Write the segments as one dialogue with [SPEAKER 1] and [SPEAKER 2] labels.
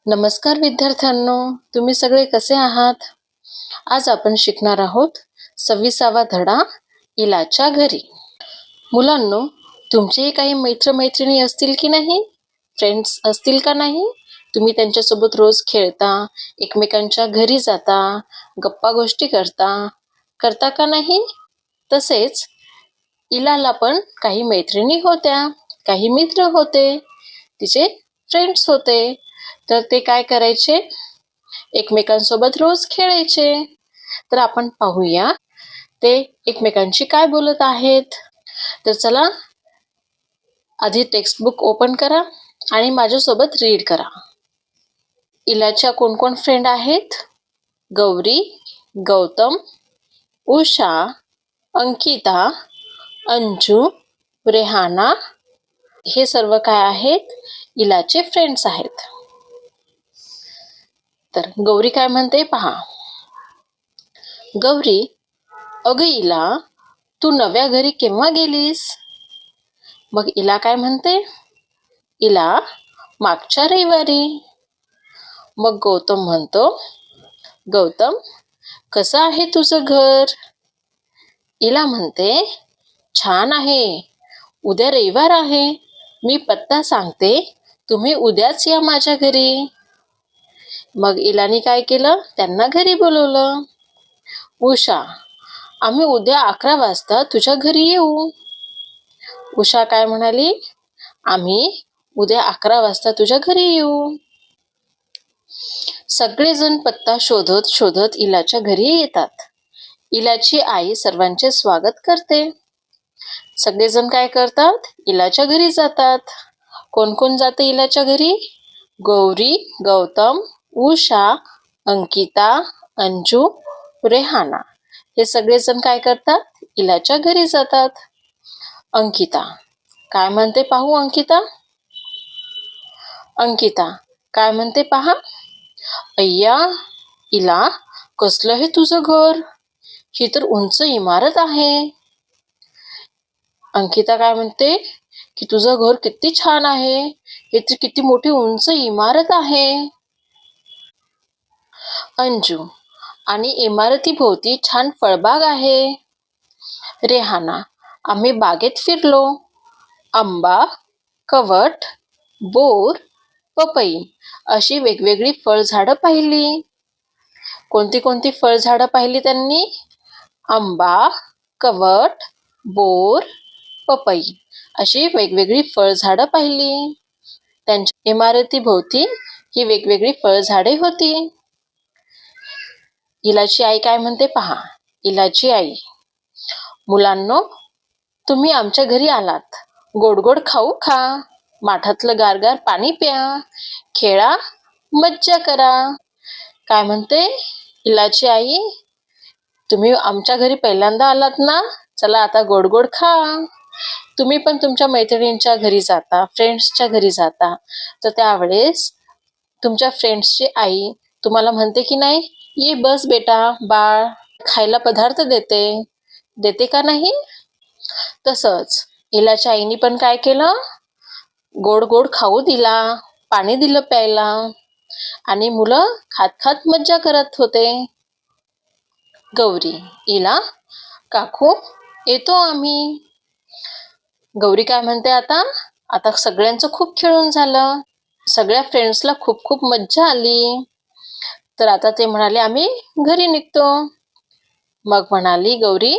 [SPEAKER 1] नमस्कार विद्यार्थ्यांनो, तुम्ही सगळे कसे आहात? आज आपण शिकणार आहोत 26वा धडा इलाच्या घरी. मुलांनो, तुमचेही काही मित्रमैत्रिणी असतील की नाही? फ्रेंड्स असतील का नाही? तुम्ही त्यांच्यासोबत रोज खेळता, एकमेकांच्या घरी जाता, गप्पा गोष्टी करता का नाही? तसेच इलाला पण काही मैत्रिणी होत्या, काही मित्र होते, तिचे फ्रेंड्स होते. तर ते काय करायचे? एकमेकांसोबत रोज खेळायचे. तर आपण पाहूया ते एकमेकांशी काय बोलत आहेत. तर चला, आधी टेक्स्टबुक ओपन करा आणि माझ्यासोबत रीड करा. इलाच्या कोण कोण फ्रेंड आहेत? गौरी, गौतम, उषा, अंकिता, अंजू, रेहाना हे सर्व काय आहेत? इलाचे फ्रेंड्स आहेत. तर गौरी काय म्हणते पहा. गौरी, अगं इला, तू नव्या घरी केव्हा गेलीस? मग इला काय म्हणते? इला, मागच्या रविवारी. मग गौतम म्हणतो, गौतम, कसं आहे तुझं घर? इला म्हणते, छान आहे. उद्या रविवार आहे. मी पत्ता सांगते, तुम्ही उद्याच या माझ्या घरी. मग इलानी काय केलं? त्यांना घरी बोलवलं. उषा, आम्ही उद्या 11 वाजता तुझ्या घरी येऊ. उषा काय म्हणाली? आम्ही उद्या 11 वाजता तुझ्या घरी येऊ. सगळेजण पत्ता शोधत शोधत इलाच्या घरी येतात. इलाची आई सर्वांचे स्वागत करते. सगळेजण काय करतात? इलाच्या घरी जातात. कोण कोण जाते इलाच्या घरी? गौरी, गौतम, उषा, अंकिता, अंजू, रेहाना हे सगळेजण काय करतात? इलाच्या घरी जातात. अंकिता काय म्हणते पाहू. अंकिता काय म्हणते पहा. अय्या इला, कसलं हे तुझं घर? ही तर उंच इमारत आहे. अंकिता काय म्हणते की तुझं घर किती छान आहे. हे तर किती मोठी उंच इमारत आहे. अंजू, आणि इमारतीभोवती छान फळबाग आहे. रेहाना, आम्ही बागेत फिरलो. आंबा, कवठ, बोर, पपई अशी वेगवेगळी फळझाडं पाहिली. कोणती कोणती फळझाडं पाहिली त्यांनी? आंबा, कवठ, बोर, पपई अशी वेगवेगळी फळझाडं पाहिली. त्यांच्या इमारतीभोवती ही वेगवेगळी फळझाडे होती. इलाची आई काय म्हणते पहा. इलाची आई, मुलांनो, तुम्ही आमच्या घरी आलात. गोड गोड खाऊ खा, माठातलं गारगार पाणी प्या, खेळा, मज्जा करा. काय म्हणते इलाची आई? तुम्ही आमच्या घरी पहिल्यांदा आलात ना, चला आता गोड गोड खा. तुम्ही पण तुमच्या मैत्रिणींच्या घरी जाता, फ्रेंड्सच्या घरी जाता, तर त्यावेळेस तुमच्या फ्रेंड्सची आई तुम्हाला म्हणते की नाही, ये बस बेटा बाळ, खायला पदार्थ देते का नाही? तसंच इलाच्या आईनी पण काय केलं? गोड गोड खाऊ दिला, पाणी दिलं प्यायला, आणि मुलं खात खात मज्जा करत होते. गौरी, इला, काकू, येतो आम्ही. गौरी काय म्हणते आता सगळ्यांचं खूप खेळून झालं, सगळ्या फ्रेंड्सला खूप खूप मज्जा आली, तर आता ते म्हणाले आम्ही घरी निघतो. मग म्हणाली गौरी,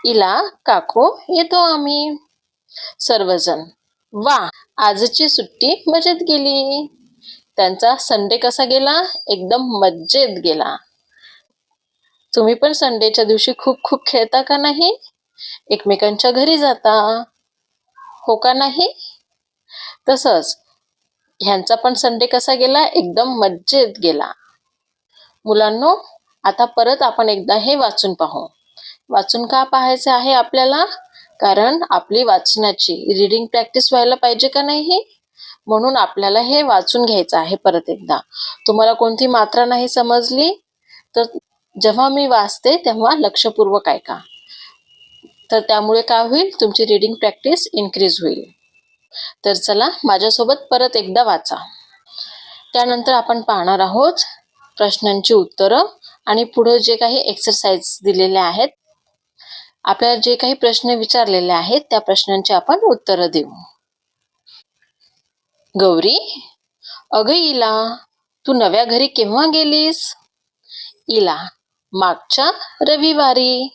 [SPEAKER 1] इला, काकू, येतो आम्ही. सर्वजण, वा, आजची सुट्टी मजेत गेली. त्यांचा संडे कसा गेला? एकदम मजेत गेला. तुम्ही पण संडेच्या दिवशी खूप खूप खेळता का नाही? एकमेकांच्या घरी जाता, हो का नाही? तसंच ह्यांचा पण संडे कसा गेला? एकदम मजेत गेला. मुलांनो, आता परत आपण एकदा हे वाचून पाहू. वाचून का पाहायचं आहे आपल्याला? कारण आपली वाचनाची रीडिंग प्रॅक्टिस व्हायला पाहिजे का नाही? म्हणून आपल्याला हे वाचून घ्यायचं आहे परत एकदा. तुम्हाला कोणती मात्रा नाही समजली तर जेव्हा मी वाचते तेव्हा लक्षपूर्वक ऐका, तर त्यामुळे काय होईल? तुमची रीडिंग प्रॅक्टिस इन्क्रीज होईल. तर चला, माझ्यासोबत परत एकदा वाचा. त्यानंतर आपण पाहणार आहोत प्रश्नांची उत्तरं आणि पुढे जे काही एक्सरसाइज दिलेले आहेत, आपल्याला जे काही प्रश्न विचारलेले आहेत त्या प्रश्नांची आपण उत्तरं देऊ. गौरी, अगं इला, तू नव्या घरी केव्हा गेलीस? इला, मागच्या रविवारी.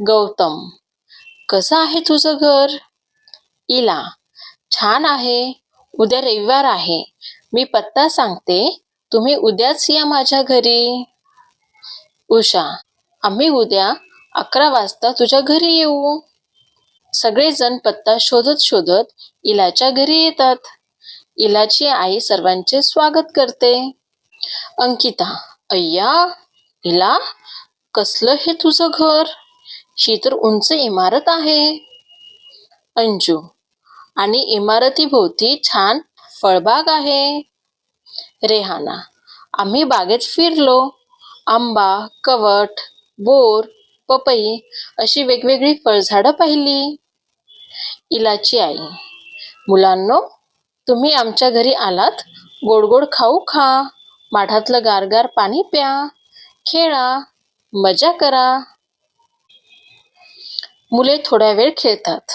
[SPEAKER 1] गौतम, कसं आहे तुझं घर? इला, छान आहे. उद्या रविवार आहे. मी पत्ता सांगते, तुम्ही उद्याच या माझ्या घरी. उषा, आम्ही उद्या 11 वाजता तुझ्या घरी येऊ. सगळेजण पत्ता शोधत शोधत इलाच्या घरी येतात. इलाची आई सर्वांचे स्वागत करते. अंकिता, अय्या इला, कसलं हे तुझं घर? ही तर उंच इमारत आहे. अंजू, आणि इमारतीभोवती छान फळबाग आहे. रेहाना, आम्ही बागेत फिरलो. आंबा, कवठ, बोर, पपई अशी वेगवेगळी फळझाडं पाहिली. इलाची आई, मुलांनो, तुम्ही आमच्या घरी आलात, गोड गोड खाऊ खा, माठातलं गारगार पाणी प्या, खेळा, मजा करा. मुले थोड्या वेळ खेळतात.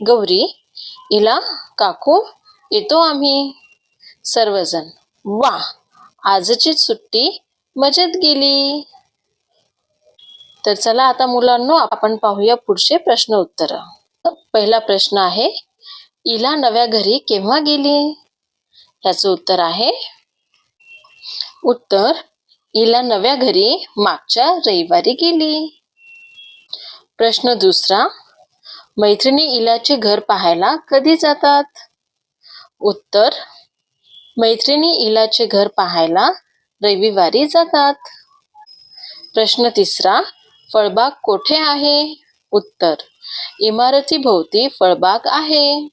[SPEAKER 1] गौरी, इला, काकू, येतो आम्ही. सर्वजण, वा, आजची सुट्टी मजेत गेली. तर चला आता मुलांनो, आपण पाहूया पुढचे प्रश्न उत्तर. पहिला प्रश्न आहे, इला नव्या घरी केव्हा गेली? याचं उत्तर आहे उत्तर, इला नव्या घरी मागच्या रविवारी गेली. प्रश्न दुसरा, मैत्रिणी इलाचे घर पाहायला कधी जातात? उत्तर, मैत्रिणी इलाचे घर पाहायला रविवारी जातात. प्रश्न तिसरा, फळबाग कोठे आहे? उत्तर, इमारतीभोवती फळबाग आहे.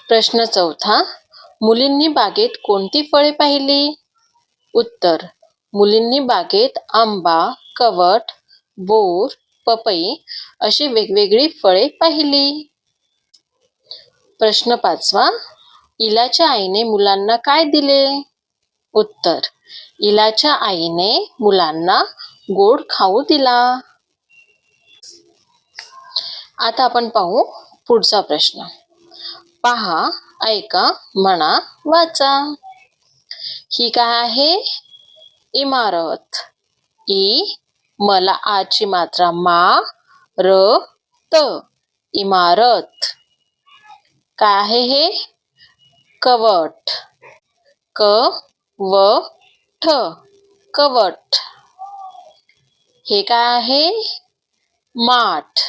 [SPEAKER 1] प्रश्न चौथा, मुलींनी बागेत कोणती फळे पाहिली? उत्तर, मुलींनी बागेत आंबा, कवठ, बोर, पपई अशी वेगवेगळी फळे पाहिली. प्रश्न पाचवा, इलाच्या आईने मुलांना काय दिले? उत्तर, इलाच्या आईने मुलांना गोड खाऊ दिला. आता आपण पाहू पुढचा प्रश्न. पहा, ऐका, म्हणा, वाचा. ही काय आहे? इमारत. इ, मला आची मात्रा मा, र, त, इमारत. काय आहे हे? कवठ. क, व, ठ, कवठ. हे काय आहे? माठ.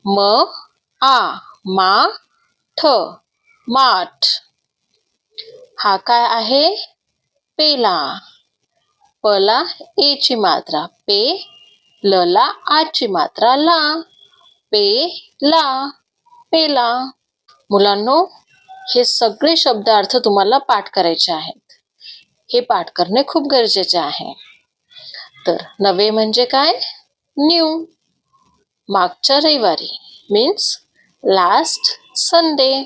[SPEAKER 1] म, आ, मा, ठ, माठ. हा काय आहे? पेला. पला एची मात्रा पे, लला आची मात्रा ला, पे, ला, पेला. मुलांनो, हे सगळे शब्दार्थ तुम्हाला पाठ करायचे आहेत. हे पाठ करणे खूप गरजेचे आहे. तर नवे म्हणजे काय? न्यू. मागच्या रविवारी मीन्स लास्ट संडे.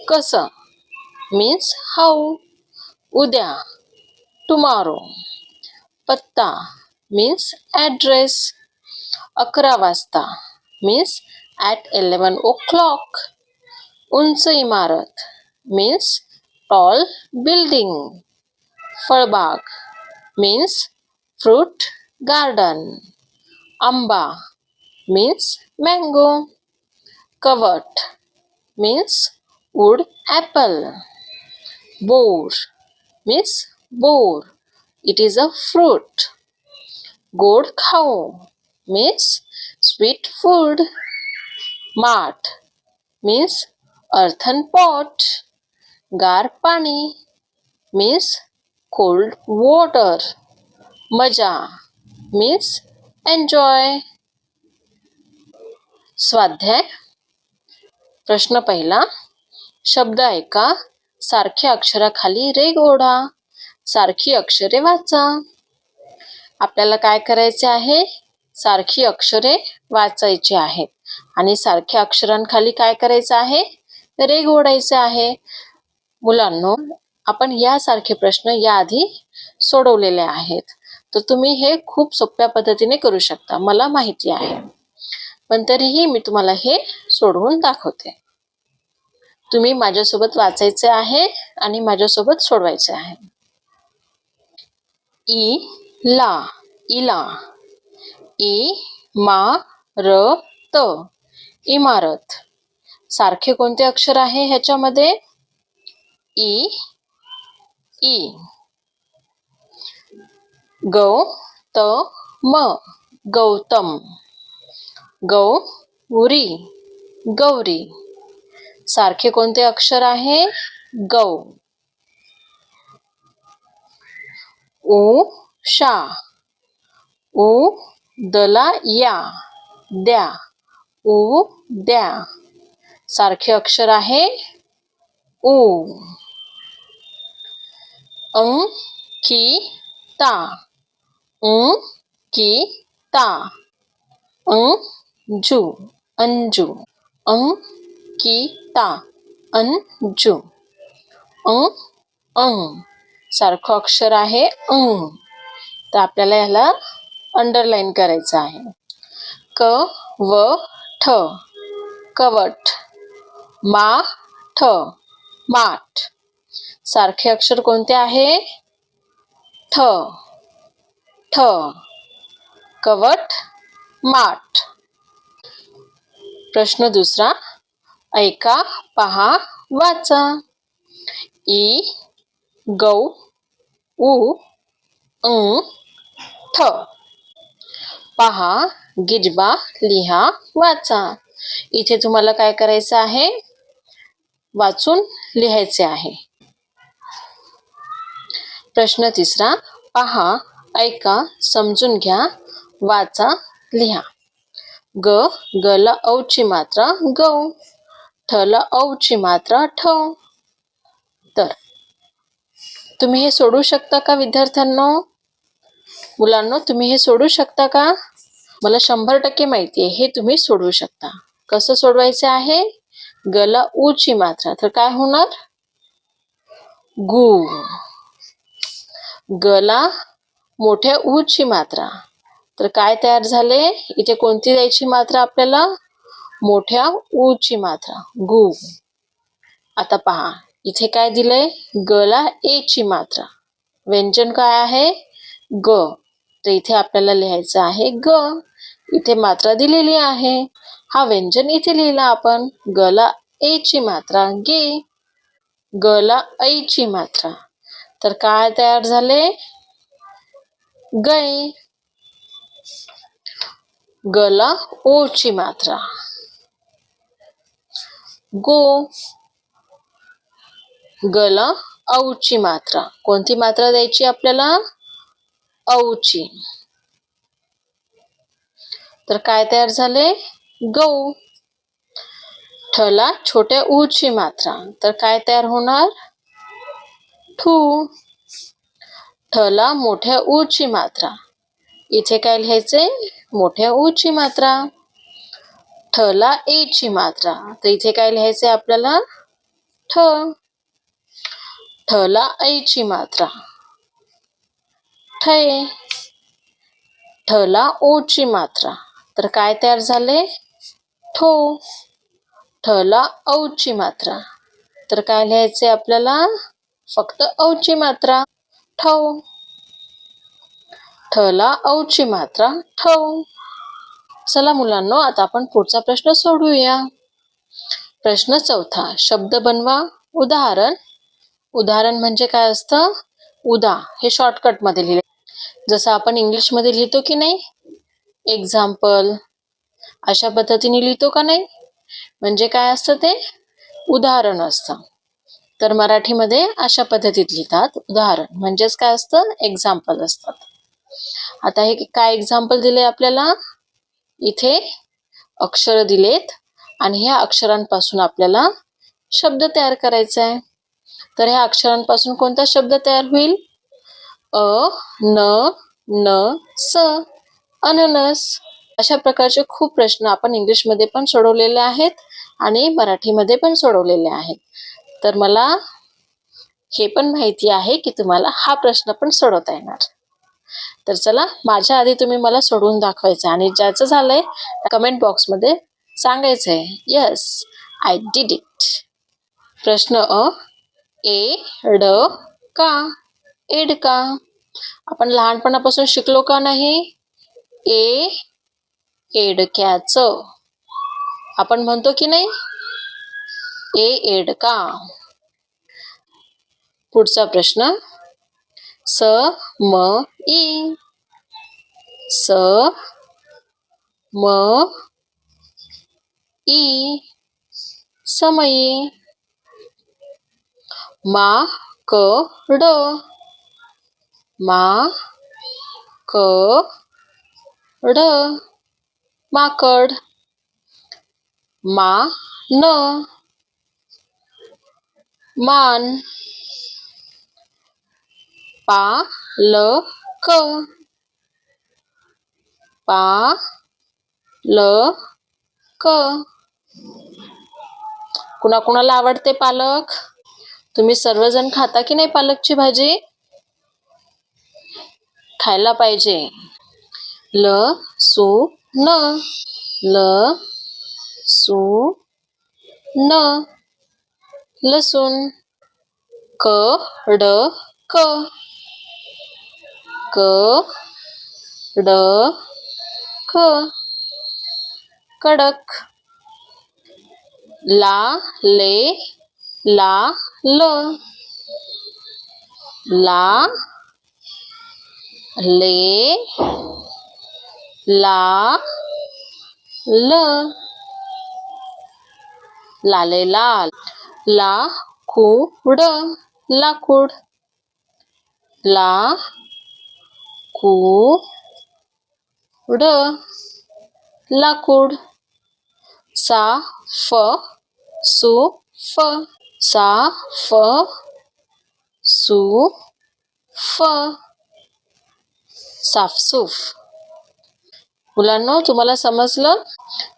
[SPEAKER 1] कसं मीन्स हाऊ. उद्या टुमॉरो. पत्ता मीन्स ॲड्रेस. 11 वाजता मीन्स ॲट 11 o'clock. उंच इमारत मीन्स टॉल बिल्डिंग. फळबाग मीन्स फ्रूट गार्डन. आंबा मीन्स मँगो. कवट मीन्स वूड ॲपल. बोर मीन्स बोर. It is a fruit. गोड खाऊ मीन्स स्वीट फूड. माठ मीन्स earthen pot. गार पाणी मीन्स cold water. मजा मीन्स एन्जॉय. स्वाध्याय. प्रश्न पहिला, शब्द ऐका, सारख्या अक्षराखाली रेघ ओढा, सारखी अक्षरे वाचा. आपल्याला काय करायचे आहे? सारखी अक्षरे वाचायची आहेत आणि सारख्या अक्षरांखाली काय करायचं आहे? रेघ ओढायचे आहे. मुलांनो, आपण यासारखे प्रश्न याआधी सोडवलेले आहेत. तर तुम्ही हे खूप सोप्या पद्धतीने करू शकता, मला माहिती आहे. पण तरीही मी तुम्हाला हे सोडवून दाखवते. तुम्ही माझ्यासोबत वाचायचे आहे आणि माझ्यासोबत सोडवायचे आहे. इला, इला. इमारत, इमारत. सारखे कोणते अक्षर आहे ह्याच्यामध्ये? ई, ई. गौतम, गौतम. गौरी, गौरी. सारखे कोणते अक्षर आहे? गौ. उषा, उदला या, द्या, उद्या. सारखे अक्षर आहे उ. अंकिता, अंकिता. अंजू, अंजू. अंकिता, अंजू. सारखं अक्षर आहे अंग. तर आपल्याला ह्याला अंडरलाईन करायचं आहे. कवठ, कवठ. माठ, माठ. सारखे अक्षर कोणते आहे? ठ, ठ. कवठ, माठ. प्रश्न दुसरा. ऐका, पहा, वाचा. ई, गौ, उ, ठ. पहा, गिजवा, लिहा, वाचा. इथे तुम्हाला काय करायचं आहे? वाचून लिहायचे आहे. प्रश्न तिसरा. पहा, ऐका, समजून घ्या, वाचा, लिहा. ग, गला औची मात्रा गौ. ठला औची मात्रा ठ. तर तुम्ही हे सोडू शकता का विद्यार्थ्यांनो? मुलांनो, तुम्ही हे सोडू शकता का? मला 100% माहिती आहे हे तुम्ही सोडवू शकता. कसं सोडवायचे आहे? गला ऊची मात्रा, तर काय होणार? गु. गला मोठ्या ऊची मात्रा, तर काय तयार झाले? इथे कोणती द्यायची मात्रा आपल्याला? मोठ्या ऊची मात्रा, गु. आता पहा, इथे काय दिलंय? गला एची मात्रा. व्यंजन काय आहे? ग. तर इथे आपल्याला लिहायचं आहे ग. इथे मात्रा दिलेली आहे. हा व्यंजन इथे लिहिला आपण. गला एची मात्रा गे. गला ऐची मात्रा, तर काय तयार झाले? गै. गला ओची मात्रा गो. गला औची मात्रा. कोणती मात्रा द्यायची आपल्याला? औची. तर काय तयार झाले? गौ. ठला छोट्या ऊची मात्रा, तर काय तयार होणार? ठू. ठला मोठ्या ऊची मात्रा. इथे काय लिहायचे? मोठ्या ऊची मात्रा. ठला एची मात्रा, तर इथे काय लिहायचे आपल्याला? ठ. ठला ऐची मात्रा ठे. ठला ओची मात्रा, तर काय तयार झाले? ठो. ठला औची मात्रा, तर काय लिहायचे आपल्याला? फक्त औची मात्रा, ठौ. ठला औची मात्रा ठौ. चला मुलांनो, आता आपण पुढचा प्रश्न सोडवूया. प्रश्न चौथा. शब्द बनवा. उदाहरण. उदाहरण म्हणजे काय असतं? उदा हे शॉर्टकट मध्ये लिहिले, जसं आपण इंग्लिश मध्ये लिहितो की नाही, एक्झाम्पल, अशा पद्धतीने लिहितो का नाही? म्हणजे काय असतं ते? उदाहरण असतं. तर मराठीमध्ये अशा पद्धतीत लिहितात. उदाहरण म्हणजेच काय असतं? एक्झाम्पल असतात. आता हे काय एक्झाम्पल दिले आपल्याला? इथे अक्षर दिलेत आणि ह्या अक्षरांपासून आपल्याला शब्द तयार करायचा आहे. तर ह्या अक्षरांपासून कोणता शब्द तयार होईल? अ, न, न, स, अननस. अशा प्रकारचे खूप प्रश्न आपण इंग्लिशमध्ये पण सोडवलेले आहेत आणि मराठीमध्ये पण सोडवलेले आहेत. तर मला हे पण माहिती आहे की तुम्हाला हा प्रश्न पण सोडवता येणार. तर चला, माझ्या आधी तुम्ही मला सोडवून दाखवायचं आणि ज्याचं झालंय कमेंट बॉक्समध्ये सांगायचंय यस आय डिड इट. प्रश्न अ, एड का? एड का? आपण लहानपणापासून शिकलो का नाही? एडक्याचं आपण म्हणतो की नाही? एड का? पुढचा प्रश्न, स म ई. स म ई समई. मा क ड. मा क ड माकड. मा न मान. पा ल क. पा ल क. कुणाकुणाला आवडते पालक? तुम्ही सर्वजण खाता की नाही पालकची भाजी? खायला पाहिजे. ल सु न. ल सु न लसूण. क ड क. क ड क कडक. ला ले ला ल. ला ले ला ल. लाले लाल. ला कु ड लाकूड. ला कु ड लाकूड. सा फ सु फ. सा फ सु फ साफसूफ. मुलांनो, तुम्हाला समजलं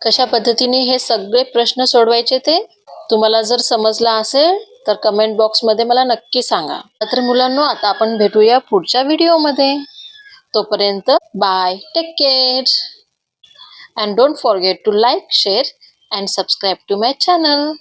[SPEAKER 1] कशा पद्धतीने हे सगळे प्रश्न सोडवायचे ते? तुम्हाला जर समजलं असेल तर कमेंट बॉक्समध्ये मला नक्की सांगा. तर मुलांनो, आता आपण भेटूया पुढच्या व्हिडिओमध्ये. तोपर्यंत bye, take care. And don't forget to like, share and subscribe to my channel.